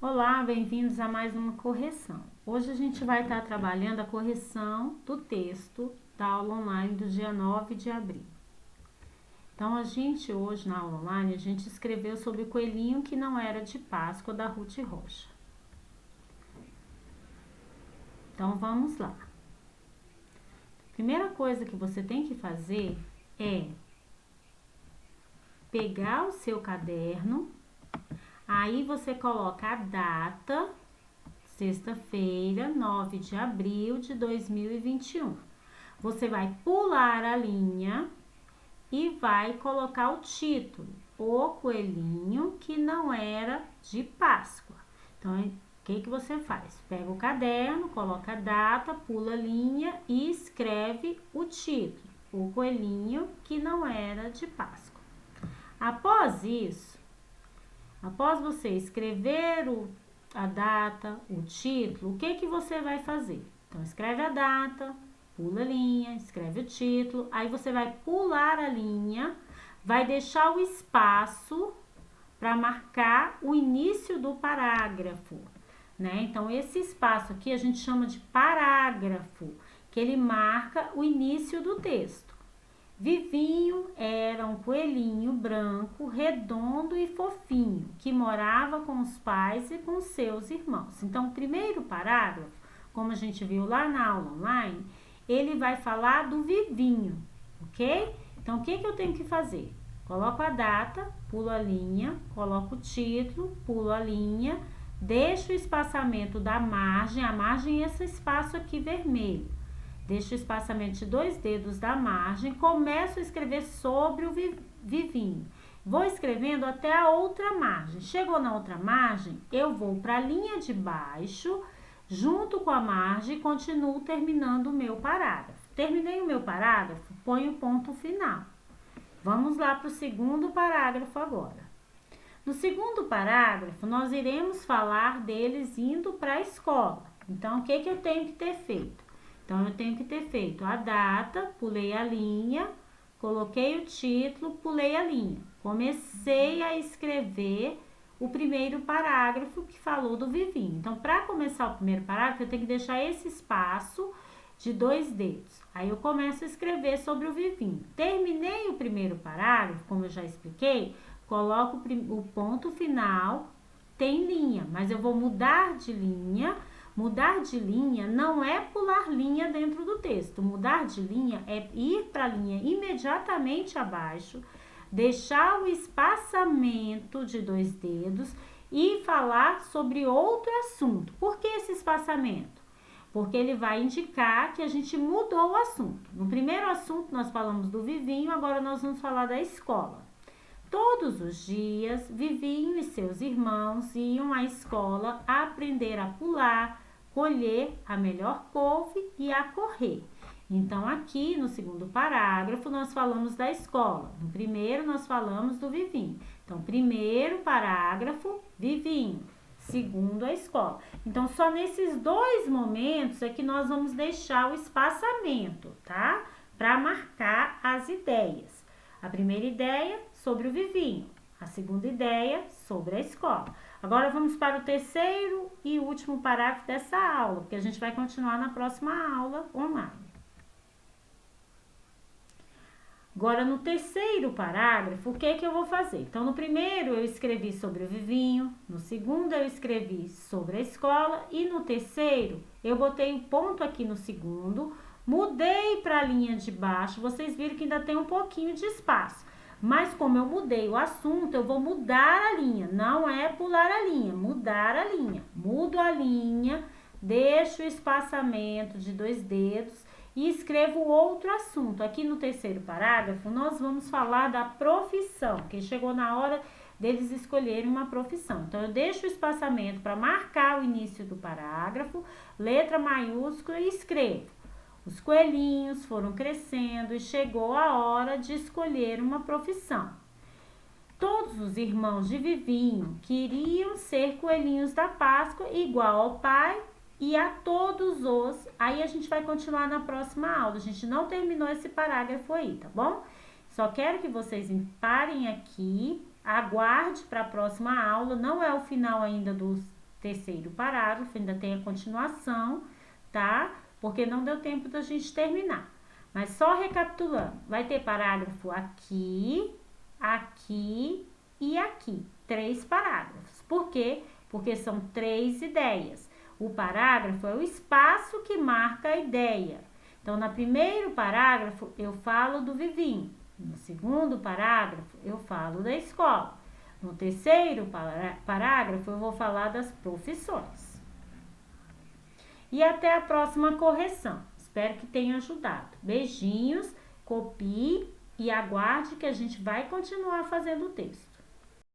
Olá, bem-vindos a mais uma correção. Hoje a gente vai estar trabalhando a correção do texto da aula online do dia 9 de abril. Então, hoje na aula online, a gente escreveu sobre o coelhinho que não era de Páscoa, da Ruth Rocha. Então, vamos lá. Primeira coisa que você tem que fazer é pegar o seu caderno, aí você coloca a data, sexta-feira, 9 de abril de 2021. Você vai pular a linha e vai colocar o título, O Coelhinho que não era de Páscoa. Então, o que você faz? Pega o caderno, coloca a data, pula a linha e escreve o título, O Coelhinho que não era de Páscoa. Após isso, após você escrever a data, o título, o que você vai fazer? Então, escreve a data, pula a linha, escreve o título, aí você vai pular a linha, vai deixar o espaço para marcar o início do parágrafo, né? Então, esse espaço aqui a gente chama de parágrafo, que ele marca o início do texto. Vivinho era um coelhinho branco, redondo e fofinho, que morava com os pais e com seus irmãos. Então, o primeiro parágrafo, como a gente viu lá na aula online, ele vai falar do Vivinho, ok? Então, o que eu tenho que fazer? Coloco a data, pulo a linha, coloco o título, pulo a linha, deixo o espaçamento da margem, a margem é esse espaço aqui vermelho. Deixo o espaçamento de 2 dedos da margem, começo a escrever sobre o Vivinho. Vou escrevendo até a outra margem. Chegou na outra margem, eu vou para a linha de baixo, junto com a margem, e continuo terminando o meu parágrafo. Terminei o meu parágrafo, ponho o ponto final. Vamos lá para o segundo parágrafo agora. No segundo parágrafo, nós iremos falar deles indo para a escola. Então, o que eu tenho que ter feito? Então, eu tenho que ter feito a data, pulei a linha, coloquei o título, pulei a linha. Comecei a escrever o primeiro parágrafo que falou do Vivinho. Então, para começar o primeiro parágrafo, eu tenho que deixar esse espaço de 2 dedos. Aí, eu começo a escrever sobre o Vivinho. Terminei o primeiro parágrafo, como eu já expliquei, coloco o ponto final, tem linha, mas eu vou mudar de linha. Mudar de linha não é pular linha dentro do texto. Mudar de linha é ir para a linha imediatamente abaixo, deixar o espaçamento de 2 dedos e falar sobre outro assunto. Por que esse espaçamento? Porque ele vai indicar que a gente mudou o assunto. No primeiro assunto nós falamos do Vivinho, agora nós vamos falar da escola. Todos os dias, Vivinho e seus irmãos iam à escola a aprender a pular, colher a melhor couve e a correr. Então, aqui no segundo parágrafo, nós falamos da escola. No primeiro, nós falamos do Vivinho. Então, primeiro parágrafo, Vivinho. Segundo, a escola. Então, só nesses 2 momentos é que nós vamos deixar o espaçamento, tá? Para marcar as ideias. A primeira ideia sobre o Vivinho, a segunda ideia sobre a escola. Agora vamos para o terceiro e último parágrafo dessa aula, porque a gente vai continuar na próxima aula online. Agora, no terceiro parágrafo, o que eu vou fazer? Então, no primeiro eu escrevi sobre o Vivinho, no segundo eu escrevi sobre a escola e no terceiro eu botei o ponto aqui no segundo, mudei para a linha de baixo, vocês viram que ainda tem um pouquinho de espaço. Mas como eu mudei o assunto, eu vou mudar a linha. Não é pular a linha, mudar a linha. Mudo a linha, deixo o espaçamento de 2 dedos e escrevo outro assunto. Aqui no terceiro parágrafo, nós vamos falar da profissão, que chegou na hora deles escolherem uma profissão. Então, eu deixo o espaçamento para marcar o início do parágrafo, letra maiúscula e escrevo. Os coelhinhos foram crescendo e chegou a hora de escolher uma profissão. Todos os irmãos de Vivinho queriam ser coelhinhos da Páscoa igual ao pai e a todos os... Aí a gente vai continuar na próxima aula. A gente não terminou esse parágrafo aí, tá bom? Só quero que vocês parem aqui, aguarde para a próxima aula. Não é o final ainda terceiro parágrafo, ainda tem a continuação, tá? Porque não deu tempo da gente terminar. Mas só recapitulando, vai ter parágrafo aqui, aqui e aqui. 3 parágrafos. Por quê? Porque são 3 ideias. O parágrafo é o espaço que marca a ideia. Então, no primeiro parágrafo, eu falo do vivinho. No segundo parágrafo, eu falo da escola. No terceiro parágrafo, eu vou falar das profissões. E até a próxima correção. Espero que tenha ajudado. Beijinhos, copie e aguarde que a gente vai continuar fazendo o texto.